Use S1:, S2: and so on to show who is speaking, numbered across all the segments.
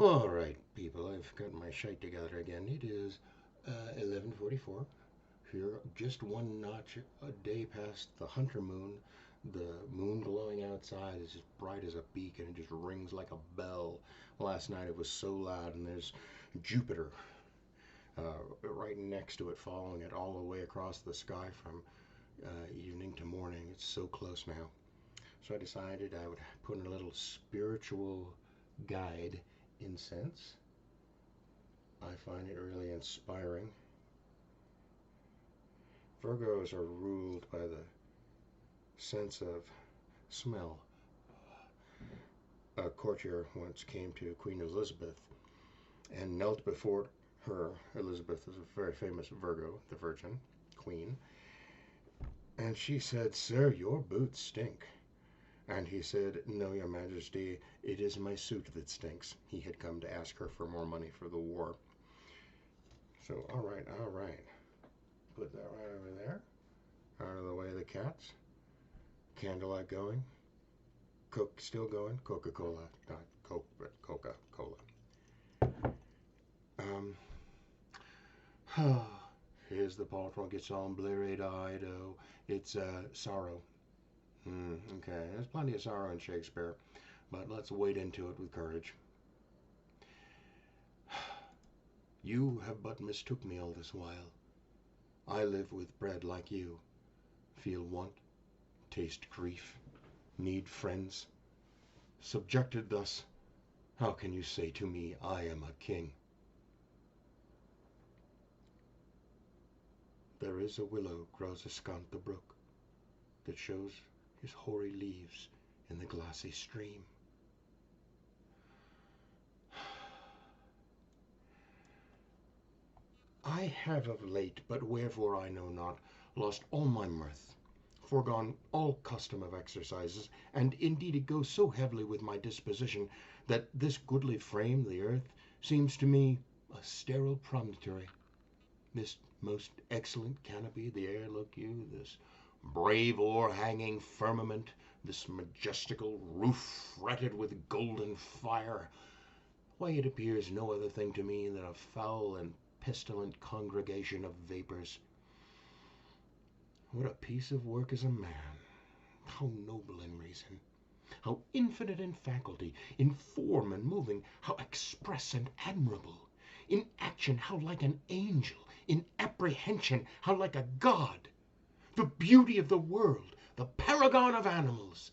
S1: All right, people, I've got my shite together again. It is 11:44 here, just one notch a day past the hunter moon. The moon glowing outside is as bright as a beacon. It just rings like a bell. Last night it was so loud, and there's Jupiter right next to it, following it all the way across the sky from evening to morning. It's so close now. So I decided I would put in a little spiritual guide incense. I find it really inspiring. Virgos are ruled by the sense of smell. A courtier once came to Queen Elizabeth and knelt before her. Elizabeth is a very famous Virgo, the Virgin Queen. And she said, "Sir, your boots stink." And he said, "No, your majesty, it is my suit that stinks." He had come to ask her for more money for the war. So, all right. Put that right over there. Out of the way of the cats. Candlelight going. Coke still going. Coca-Cola. Not Coke, but Coca-Cola. Here's the part where it gets all bleary-eyed. Oh, it's sorrow. Okay, there's plenty of sorrow in Shakespeare, but let's wade into it with courage. You have but mistook me all this while. I live with bread like you, feel want, taste grief, need friends. Subjected thus, how can you say to me I am a king? There is a willow grows askant the brook, that shows his hoary leaves in the glassy stream. I have of late, but wherefore I know not, lost all my mirth, foregone all custom of exercises, and indeed it goes so heavily with my disposition that this goodly frame, the earth, seems to me a sterile promontory. This most excellent canopy, the air, look you, this brave o'erhanging firmament, this majestical roof fretted with golden fire, why, it appears no other thing to me than a foul and pestilent congregation of vapors. What a piece of work is a man! How noble in reason! How infinite in faculty, in form and moving, how express and admirable! In action, how like an angel! In apprehension, how like a god! The beauty of the world, the paragon of animals!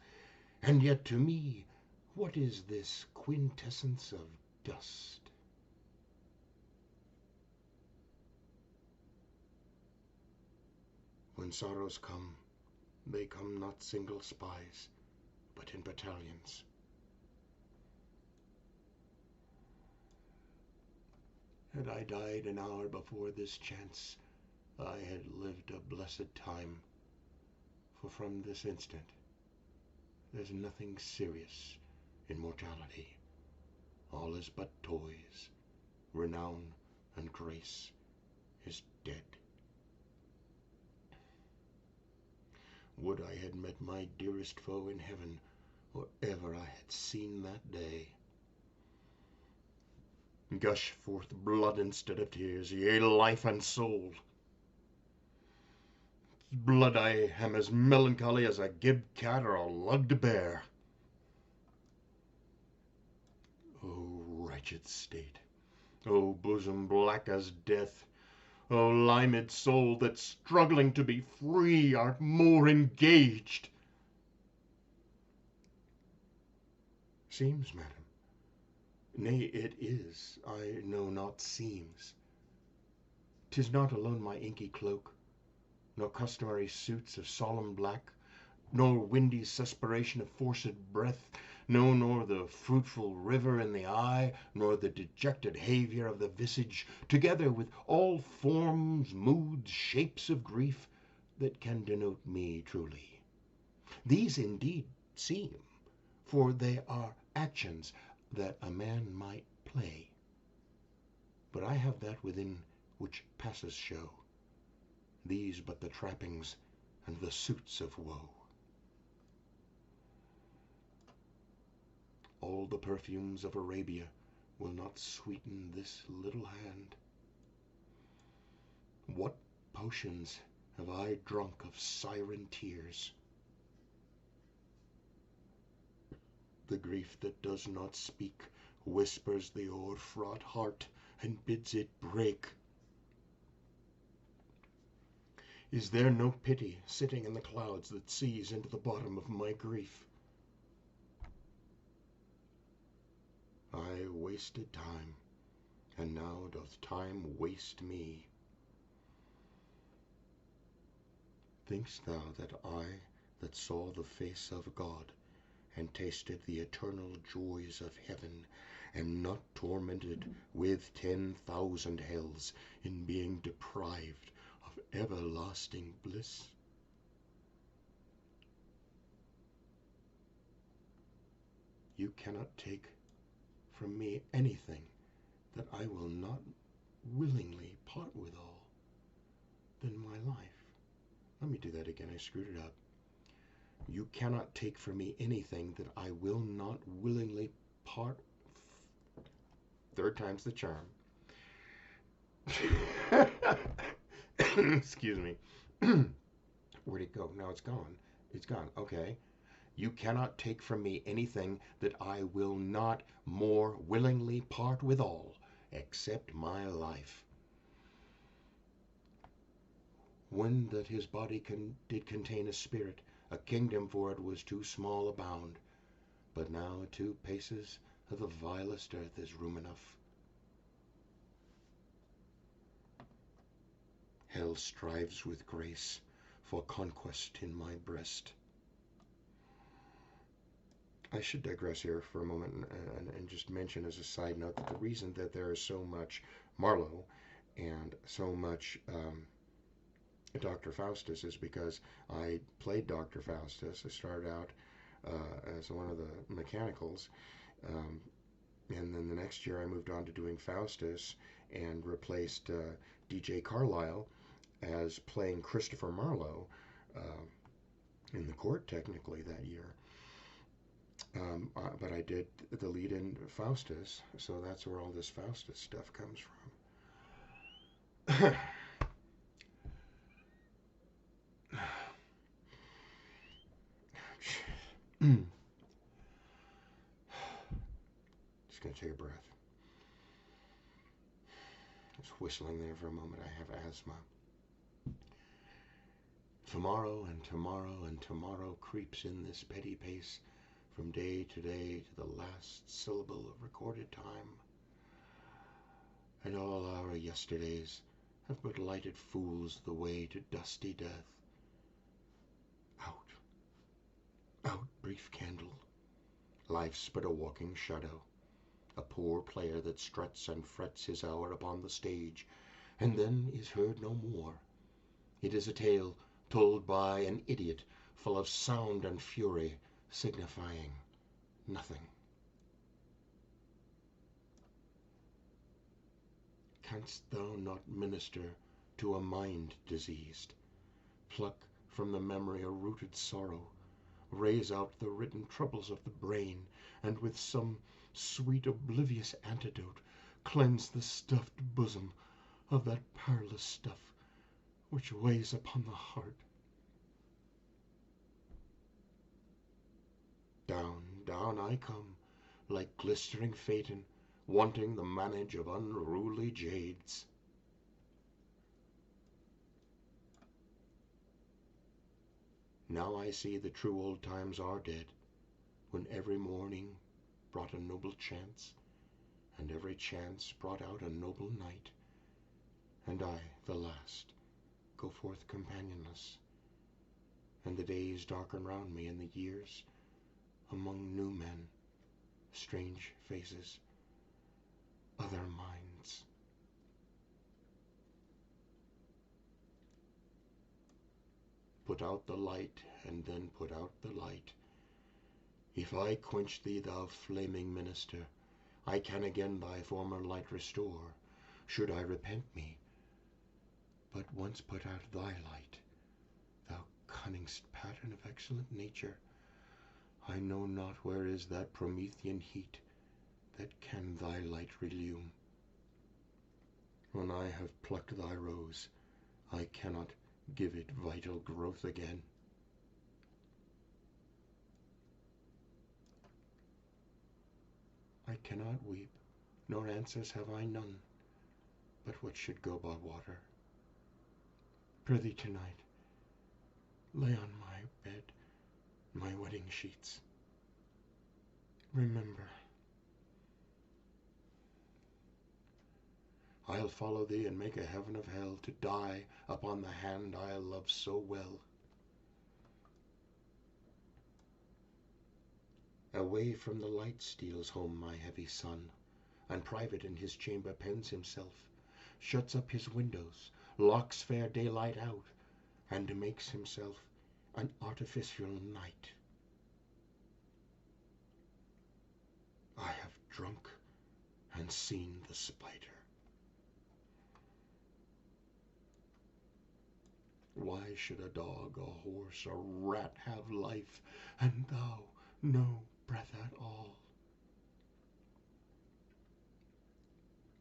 S1: And yet to me, what is this quintessence of dust? When sorrows come, they come not single spies, but in battalions. Had I died an hour before this chance, I had lived a blessed time, for from this instant there's nothing serious in mortality. All is but toys. Renown and grace is dead. Would I had met my dearest foe in heaven, or ever I had seen that day. Gush forth blood instead of tears, yea, life and soul. Blood, I am as melancholy as a gib cat or a lugged bear. O wretched state! O bosom black as death! O limed soul, that struggling to be free art more engaged! Seems, madam? Nay, it is, I know not seems. 'Tis not alone my inky cloak, nor customary suits of solemn black, nor windy suspiration of forced breath, no, nor the fruitful river in the eye, nor the dejected haviour of the visage, together with all forms, moods, shapes of grief, that can denote me truly. These indeed seem, for they are actions that a man might play. But I have that within which passes show, these but the trappings and the suits of woe. All the perfumes of Arabia, will not sweeten this little hand. What potions have I drunk of siren tears? The grief that does not speak whispers the o'er-fraught heart and bids it break. Is there no pity sitting in the clouds that sees into the bottom of my grief? I wasted time, and now doth time waste me. Think'st thou that I, that saw the face of God, and tasted the eternal joys of heaven, am not tormented with 10,000 hells in being deprived of everlasting bliss? You cannot take from me anything that I will not willingly part withal than my life. Let me do that again. I screwed it up. You cannot take from me anything that I will not willingly part. Third time's the charm. Excuse me. Where'd it go? Now it's gone. It's gone. Okay. You cannot take from me anything that I will not more willingly part withal, except my life. When that his body did contain a spirit, a kingdom for it was too small a bound. But now 2 paces of the vilest earth is room enough. Hell strives with grace for conquest in my breast. I should digress here for a moment and just mention as a side note that the reason that there is so much Marlowe and so much Dr. Faustus is because I played Dr. Faustus. I started out as one of the mechanicals, and then the next year I moved on to doing Faustus and replaced DJ Carlisle as playing Christopher Marlowe in the court technically that year. But I did the lead in Faustus, so that's where all this Faustus stuff comes from. Just gonna take a breath. Just whistling there for a moment. I have asthma. Tomorrow and tomorrow and tomorrow creeps in this petty pace, from day to day to the last syllable of recorded time. And all our yesterdays have but lighted fools the way to dusty death. Out, out, brief candle. Life's but a walking shadow, a poor player that struts and frets his hour upon the stage, and then is heard no more. It is a tale told by an idiot, full of sound and fury, signifying nothing. Canst thou not minister to a mind diseased? Pluck from the memory a rooted sorrow, raise out the written troubles of the brain, and with some sweet oblivious antidote cleanse the stuffed bosom of that perilous stuff which weighs upon the heart. Down, down I come, like glistering phaeton, wanting the manage of unruly jades. Now I see the true old times are dead, when every morning brought a noble chance, and every chance brought out a noble night, and I, the last, go forth companionless, and the days darken round me, and the years among new men, strange faces, other minds. Put out the light, and then put out the light. If I quench thee, thou flaming minister, I can again thy former light restore, should I repent me. But once put out thy light, thou cunningst pattern of excellent nature, I know not where is that Promethean heat that can thy light relume. When I have plucked thy rose, I cannot give it vital growth again. I cannot weep, nor answers have I none, but what should go by water. Prithee tonight, lay on my bed my wedding sheets. Remember, I'll follow thee and make a heaven of hell to die upon the hand I love so well. Away from the light steals home my heavy son, and private in his chamber pens himself, shuts up his windows, locks fair daylight out, and makes himself an artificial night. I have drunk and seen the spider. Why should a dog, a horse, a rat have life, and thou no breath at all?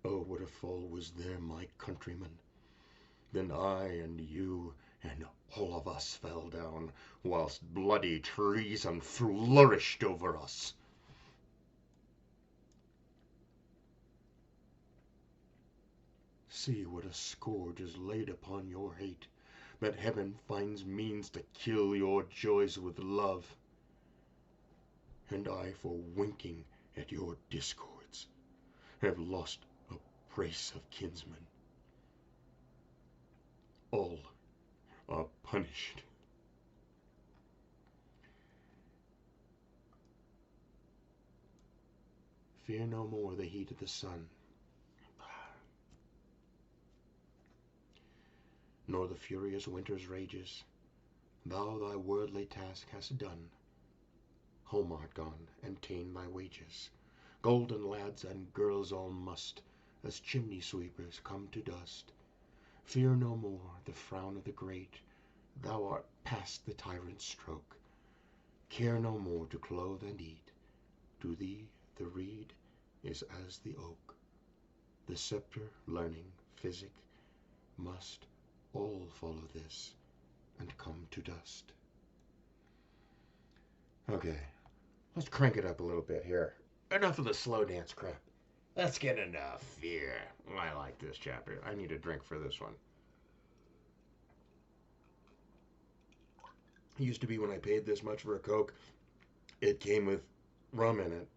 S1: Oh, what a fall was there, my countrymen! Then I and you and all of us fell down, whilst bloody treason flourished over us. See what a scourge is laid upon your hate, that heaven finds means to kill your joys with love. And I, for winking at your discords, have lost a brace of kinsmen. All are punished. Fear no more the heat of the sun, nor the furious winter's rages. Thou thy worldly task hast done. Home art gone, and ta'en thy wages. Golden lads and girls all must, as chimney sweepers, come to dust. Fear no more the frown of the great. Thou art past the tyrant's stroke. Care no more to clothe and eat. To thee the reed is as the oak. The sceptre, learning, physic, must all follow this, and come to dust. Okay, let's crank it up a little bit here. Enough of the slow dance crap. Let's get into fear. I like this chapter. I need a drink for this one. It used to be when I paid this much for a Coke, it came with rum in it.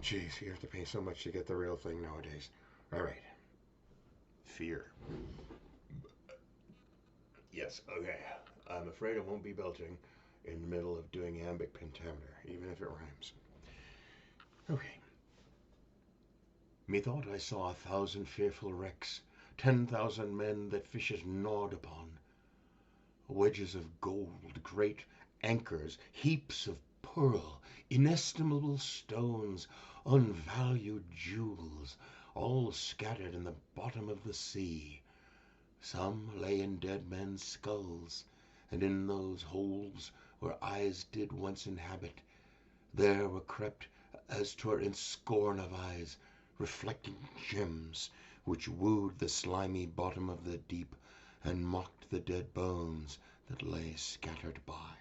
S1: Jeez, you have to pay so much to get the real thing nowadays. All right. Fear. Yes, okay. I'm afraid I won't be belching in the middle of doing iambic pentameter, even if it rhymes. Okay. Methought I saw 1,000 fearful wrecks, 10,000 men that fishes gnawed upon, wedges of gold, great anchors, heaps of pearl, inestimable stones, unvalued jewels, all scattered in the bottom of the sea. Some lay in dead men's skulls, and in those holes where eyes did once inhabit, there were crept, as 'twere in scorn of eyes, reflecting gems, which wooed the slimy bottom of the deep, and mocked the dead bones that lay scattered by.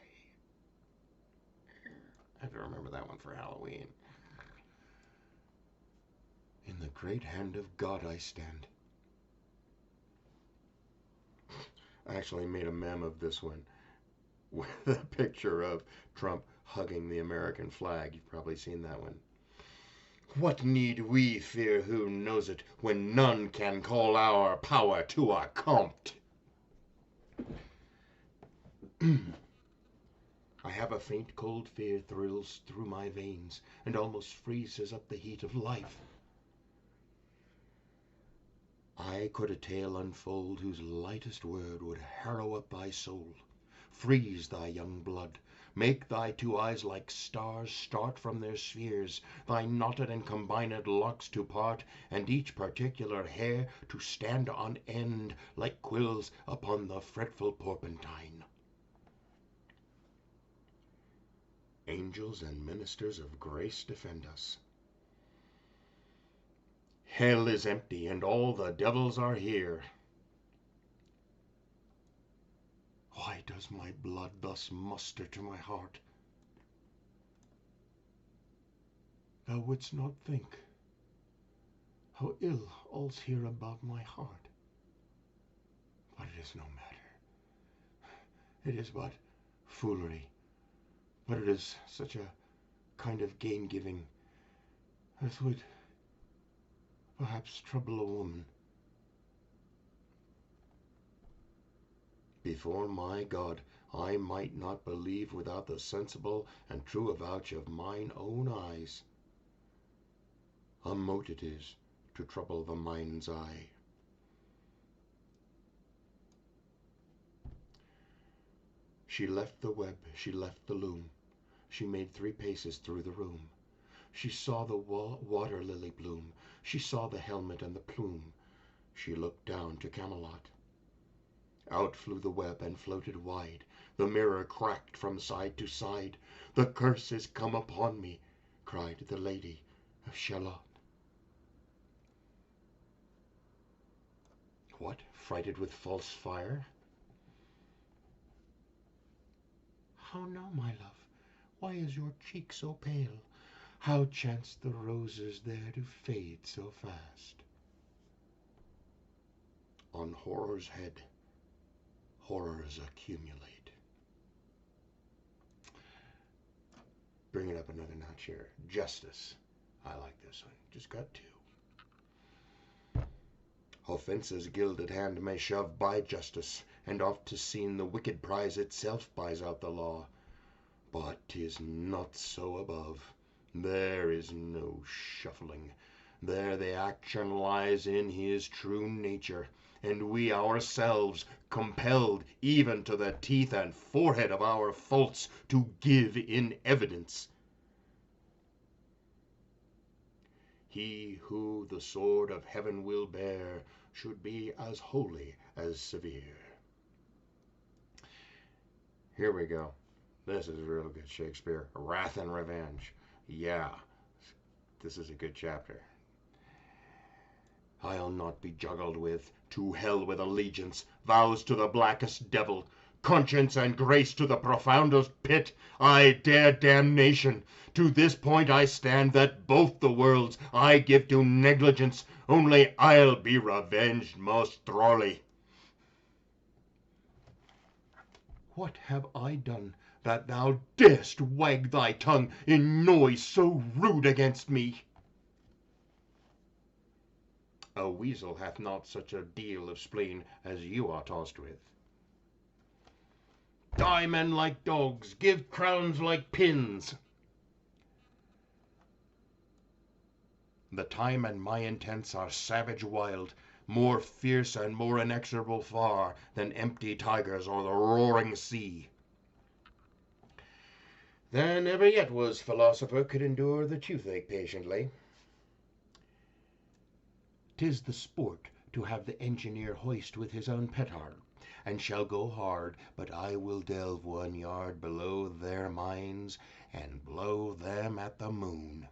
S1: I have to remember that one for Halloween. In the great hand of God I stand. I actually made a meme of this one with a picture of Trump hugging the American flag. You've probably seen that one. What need we fear, who knows it, when none can call our power to account? I have a faint cold fear thrills through my veins, and almost freezes up the heat of life. I could a tale unfold whose lightest word would harrow up thy soul, freeze thy young blood, make thy two eyes like stars start from their spheres, thy knotted and combined locks to part, and each particular hair to stand on end like quills upon the fretful porpentine. Angels and ministers of grace defend us. Hell is empty, and all the devils are here. Why does my blood thus muster to my heart? Thou wouldst not think how ill all's here about my heart. But it is no matter. It is but foolery. But it is such a kind of gain-giving as would perhaps trouble a woman. Before my God, I might not believe without the sensible and true avouch of mine own eyes. A mote it is to trouble the mind's eye. She left the web, she left the loom. She made 3 paces through the room. She saw the water lily bloom. She saw the helmet and the plume. She looked down to Camelot. Out flew the web and floated wide. The mirror cracked from side to side. The curse is come upon me, cried the Lady of Shalott. What, frighted with false fire? How now, my love? Why is your cheek so pale? How chanced the roses there to fade so fast? On horror's head, horrors accumulate. Bring it up another notch here. Justice. I like this one. Just got 2. Offence's gilded hand may shove by justice, and oft 'tis seen the wicked prize itself buys out the law. But 'tis not so above. There is no shuffling. There the action lies in his true nature, and we ourselves, compelled even to the teeth and forehead of our faults, to give in evidence. He who the sword of heaven will bear should be as holy as severe. Here we go. This is real good Shakespeare. Wrath and Revenge. Yeah, this is a good chapter. I'll not be juggled with. To hell with allegiance, vows to the blackest devil, conscience and grace to the profoundest pit. I dare damnation. To this point I stand, that both the worlds I give to negligence, only I'll be revenged most thrally. What have I done that thou darest wag thy tongue in noise so rude against me? A weasel hath not such a deal of spleen as you are tossed with. Die men like dogs, give crowns like pins. The time and my intents are savage wild, more fierce and more inexorable far than empty tigers or the roaring sea. There never yet was philosopher could endure the toothache patiently. 'Tis the sport to have the engineer hoist with his own petard, and shall go hard, but I will delve 1 yard below their mines, and blow them at the moon.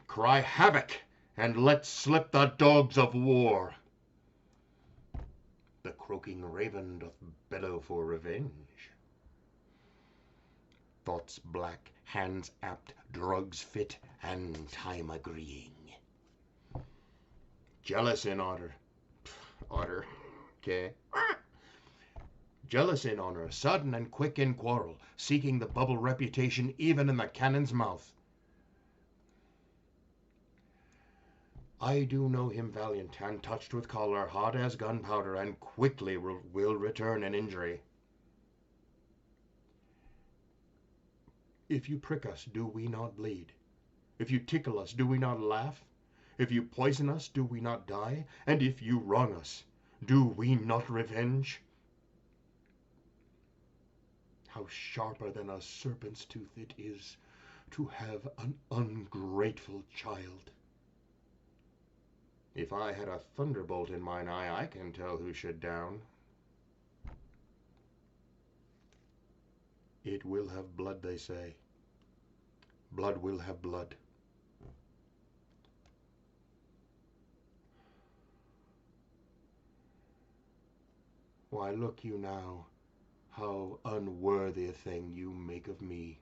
S1: Cry havoc, and let slip the dogs of war. The croaking raven doth bellow for revenge. Thoughts black, hands apt, drugs fit, and time agreeing. Jealous in otter. Okay. Jealous in honor, sudden and quick in quarrel, seeking the bubble reputation even in the cannon's mouth. I do know him valiant, and touched with choler, hot as gunpowder, and quickly will return an injury. If you prick us, do we not bleed? If you tickle us, do we not laugh? If you poison us, do we not die? And if you wrong us, do we not revenge? How sharper than a serpent's tooth it is to have an ungrateful child. If I had a thunderbolt in mine eye, I can tell who should down. It will have blood, they say. Blood will have blood. Why, look you now, how unworthy a thing you make of me.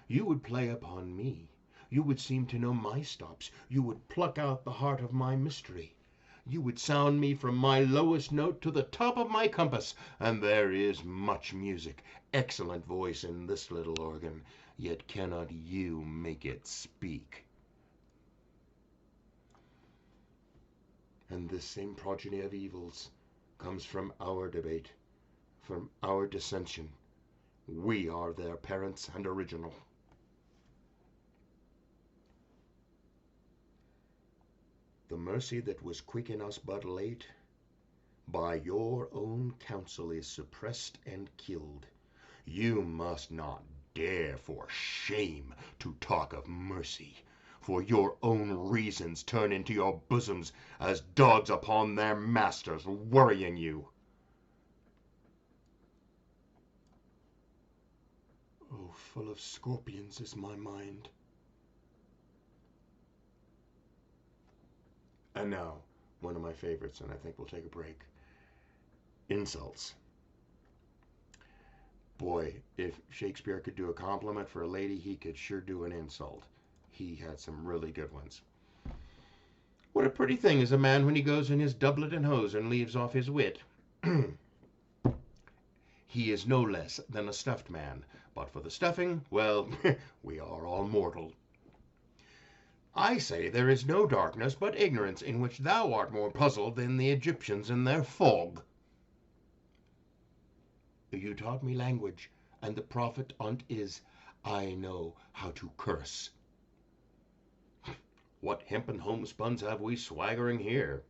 S1: You would play upon me. You would seem to know my stops. You would pluck out the heart of my mystery. You would sound me from my lowest note to the top of my compass. And there is much music, excellent voice in this little organ, yet cannot you make it speak. And this same progeny of evils comes from our debate, from our dissension. We are their parents and original. The mercy that was quick in us but late, by your own counsel is suppressed and killed. You must not dare for shame to talk of mercy, for your own reasons turn into your bosoms as dogs upon their masters, worrying you. Oh, full of scorpions is my mind. And now, one of my favorites, and I think we'll take a break. Insults. Boy, if Shakespeare could do a compliment for a lady, he could sure do an insult. He had some really good ones. What a pretty thing is a man when he goes in his doublet and hose and leaves off his wit. He is no less than a stuffed man, but for the stuffing, well, we are all mortal. I say there is no darkness but ignorance, in which thou art more puzzled than the Egyptians in their fog. You taught me language, and the profit on't is, I know how to curse. What hempen homespuns have we swaggering here?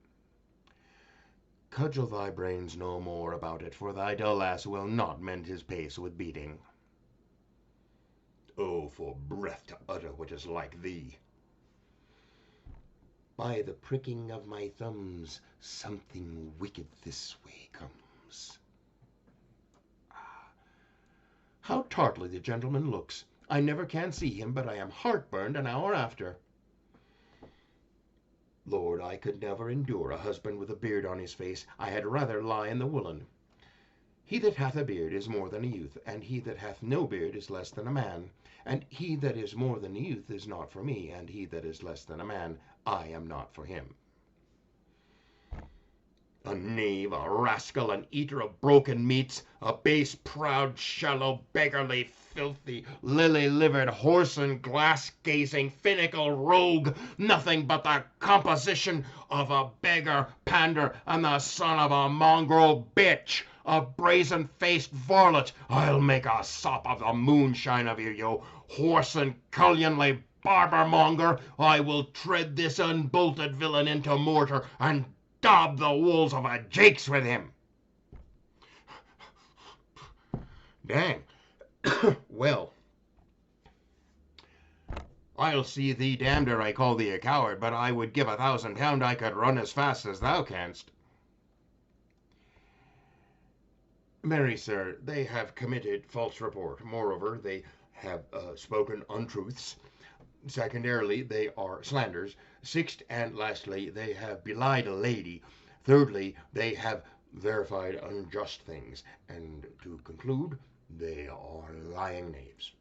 S1: Cudgel thy brains no more about it, for thy dull ass will not mend his pace with beating. Oh, for breath to utter what is like thee! By the pricking of my thumbs, something wicked this way comes. How tartly the gentleman looks! I never can see him, but I am heartburned an hour after. Lord, I could never endure a husband with a beard on his face. I had rather lie in the woolen. He that hath a beard is more than a youth, and he that hath no beard is less than a man. And he that is more than a youth is not for me, and he that is less than a man, I am not for him. A knave, a rascal, an eater of broken meats, a base, proud, shallow, beggarly, filthy, lily-livered, whoreson, glass-gazing, finical rogue, nothing but the composition of a beggar, pander, and the son of a mongrel bitch, a brazen-faced varlet. I'll make a sop of the moonshine of you, you whoreson, cullionly barber-monger. I will tread this unbolted villain into mortar, and daub the walls of a jakes with him. Dang. Well, I'll see thee damned ere I call thee a coward, but I would give £1,000 I could run as fast as thou canst. Marry, sir, they have committed false report. Moreover, they have spoken untruths. Secondarily, they are slanders. Sixth and lastly, they have belied a lady. Thirdly, they have verified unjust things. And to conclude, they are lying knaves.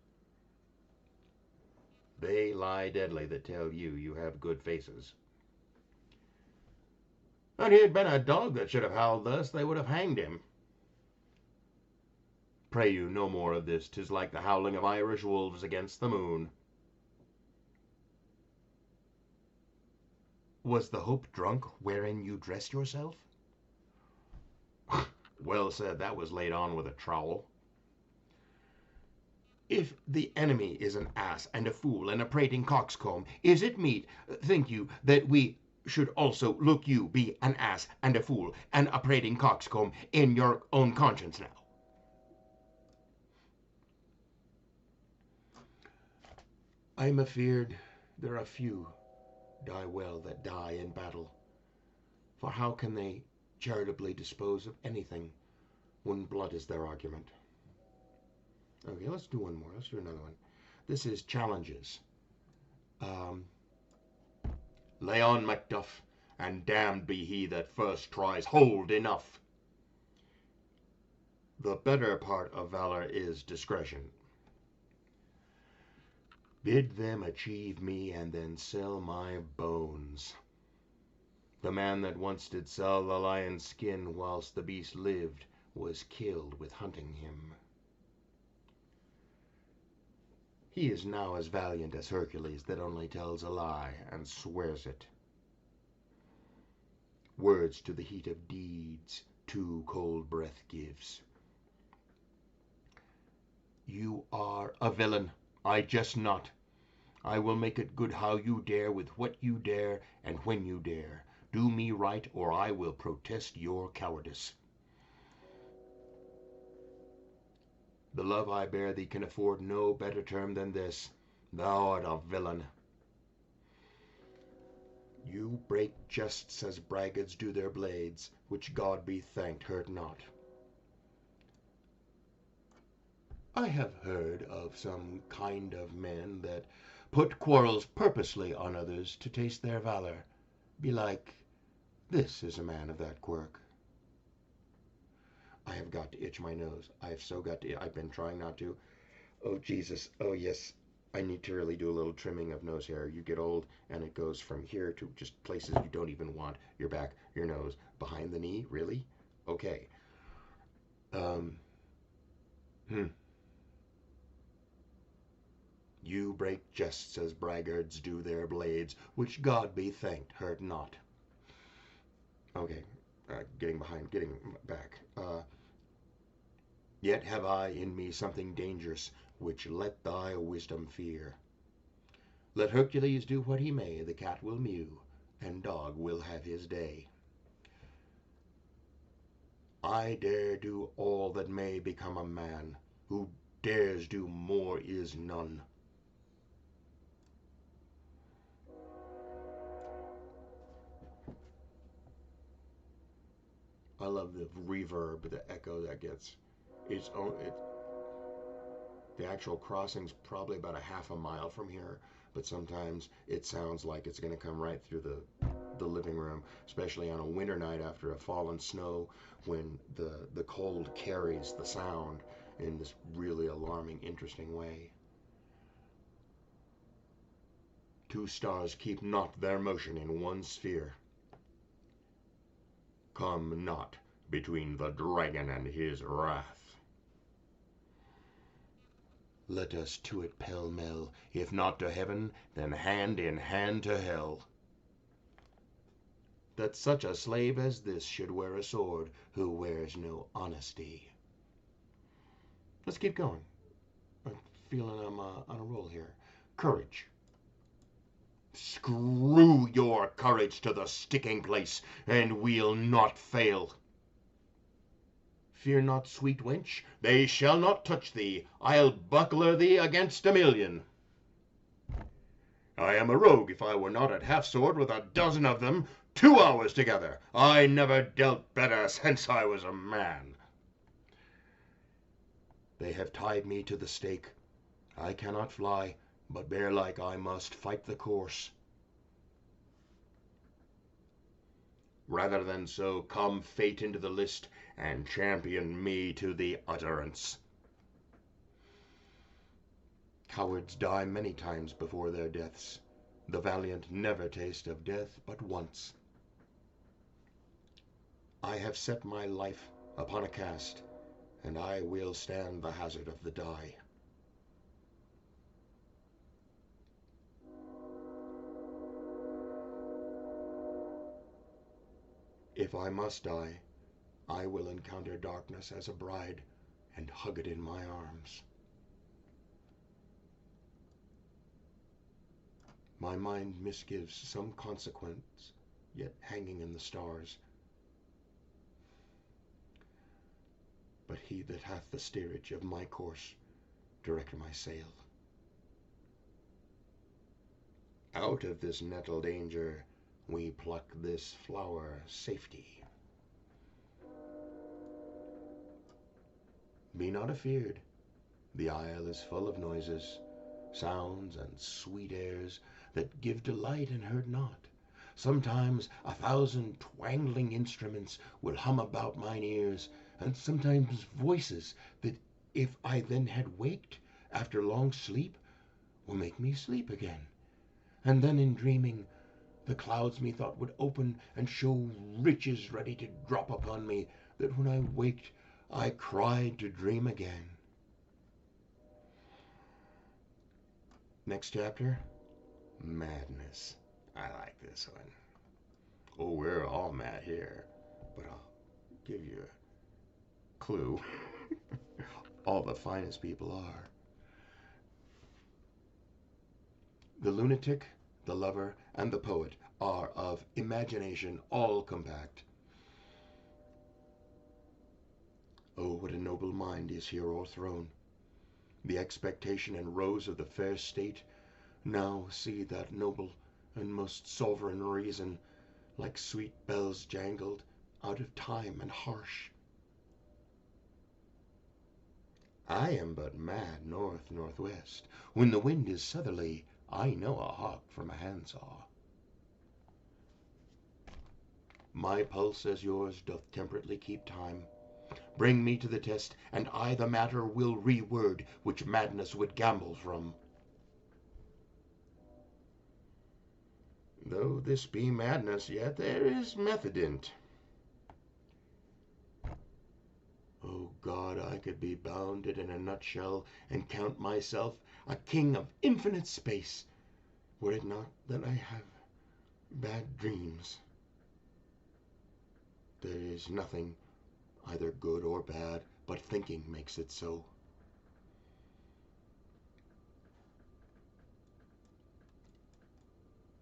S1: They lie deadly that tell you have good faces. And he had been a dog that should have howled thus, they would have hanged him. Pray you, no more of this. 'Tis like the howling of Irish wolves against the moon. Was the hope drunk wherein you dressed yourself? Well said, that was laid on with a trowel. If the enemy is an ass and a fool and a prating coxcomb, is it meet, think you, that we should also look you be an ass and a fool and a prating coxcomb in your own conscience now? I'm afeard there are few die well that die in battle. For how can they charitably dispose of anything when blood is their argument? Okay, let's do one more. Let's do another one. This is challenges. Um, Lay on, Macduff, and damned be he that first tries. Hold, enough. The better part of valor is discretion. Bid them achieve me, and then sell my bones. The man that once did sell the lion's skin whilst the beast lived was killed with hunting him. He is now as valiant as Hercules that only tells a lie and swears it. Words to the heat of deeds too cold breath gives. You are a villain, I jest not. I will make it good how you dare, with what you dare, and when you dare. Do me right, or I will protest your cowardice. The love I bear thee can afford no better term than this. Thou art a villain. You break jests as braggarts do their blades, which God be thanked hurt not. I have heard of some kind of men that put quarrels purposely on others to taste their valor. Belike, this is a man of that quirk. I have got to itch my nose. I have so got to. I've been trying not to. Oh, Jesus. Oh, yes. I need to really do a little trimming of nose hair. You get old, and it goes from here to just places you don't even want. Your back, your nose, behind the knee. Really? Okay. Um. Hmm. You break jests as braggarts do their blades, which God be thanked hurt not. Okay, getting back. Yet have I in me something dangerous, which let thy wisdom fear. Let Hercules do what he may, the cat will mew, and dog will have his day. I dare do all that may become a man. Who dares do more is none. I love the reverb, the echo that gets. The actual crossing's probably about a half a mile from here, but sometimes it sounds like it's going to come right through the living room, especially on a winter night after a fallen snow, when the cold carries the sound in this really alarming, interesting way. Two stars keep not their motion in one sphere. Come not between the dragon and his wrath. Let us to it pell-mell, if not to heaven, then hand in hand to hell. That such a slave as this should wear a sword, who wears no honesty. Let's keep going. I'm feeling I'm on a roll here. Courage. Screw your courage to the sticking place, and we'll not fail. Fear not, sweet wench, they shall not touch thee. I'll buckler thee against 1,000,000. I am a rogue if I were not at half-sword with 12 of them, 2 hours together. I never dealt better since I was a man. They have tied me to the stake. I cannot fly, but bear-like I must fight the course. Rather than so, come fate into the list, and champion me to the utterance. Cowards die many times before their deaths. The valiant never taste of death but once. I have set my life upon a cast, and I will stand the hazard of the die. If I must die, I will encounter darkness as a bride and hug it in my arms. My mind misgives some consequence, yet hanging in the stars. But he that hath the steerage of my course, direct my sail. Out of this nettle danger, we pluck this flower safety. Be not afeard, The isle is full of noises, sounds, and sweet airs that give delight and hurt not. Sometimes 1,000 twangling instruments will hum about mine ears, and sometimes voices that, if I then had waked after long sleep, will make me sleep again. And then in dreaming, the clouds methought would open and show riches ready to drop upon me, that when I waked I cried to dream again. Next chapter, madness. I like this one. Oh, we're all mad here, but I'll give you a clue. All the finest people are. The lunatic, the lover, and the poet are of imagination all compact. Oh, what a noble mind is here o'erthrown! The expectation and rose of the fair state, now see that noble and most sovereign reason, like sweet bells jangled, out of time and harsh. I am but mad north-northwest. When the wind is southerly, I know a hawk from a handsaw. My pulse as yours doth temperately keep time. Bring me to the test, and I the matter will reword, which madness would gamble from. Though this be madness, yet there is method in't. O God, I could be bounded in a nutshell, and count myself a king of infinite space, were it not that I have bad dreams. There is nothing, either good or bad, but thinking makes it so.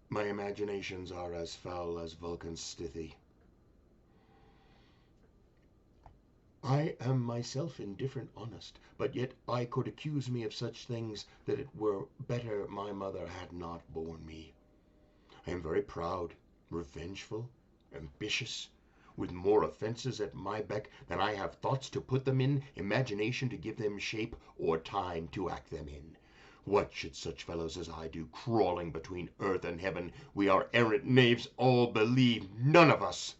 S1: My imaginations are as foul as Vulcan's stithy. I am myself indifferent honest, but yet I could accuse me of such things that it were better my mother had not borne me. I am very proud, revengeful, ambitious, with more offences at my beck than I have thoughts to put them in, imagination to give them shape, or time to act them in. What should such fellows as I do, crawling between earth and heaven? We are errant knaves, all believe, none of us.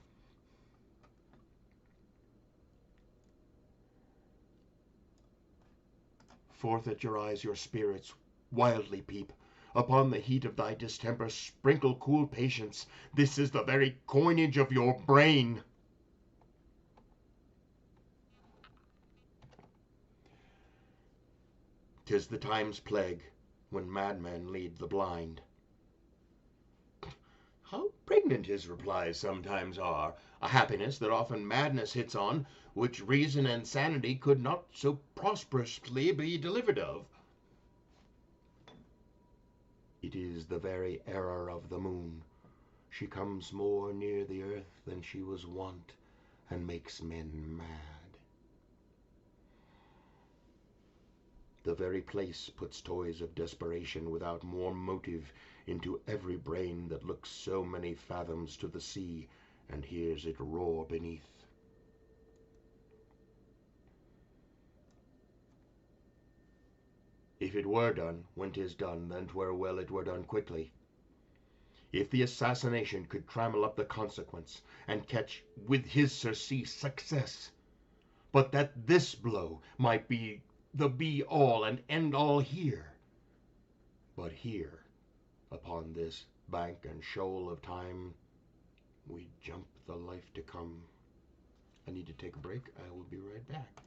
S1: Forth at your eyes your spirits wildly peep. Upon the heat of thy distemper sprinkle cool patience. This is the very coinage of your brain. 'Tis the time's plague, when madmen lead the blind. How pregnant his replies sometimes are! A happiness that often madness hits on, which reason and sanity could not so prosperously be delivered of. It is the very error of the moon. She comes more near the earth than she was wont, and makes men mad. The very place puts toys of desperation without more motive into every brain that looks so many fathoms to the sea and hears it roar beneath. If it were done, when 'tis done, then 'twere well it were done quickly. If the assassination could trammel up the consequence, and catch with his surcease success, but that this blow might be the be-all and end-all here. But here, upon this bank and shoal of time, we jump the life to come. I need to take a break. I will be right back.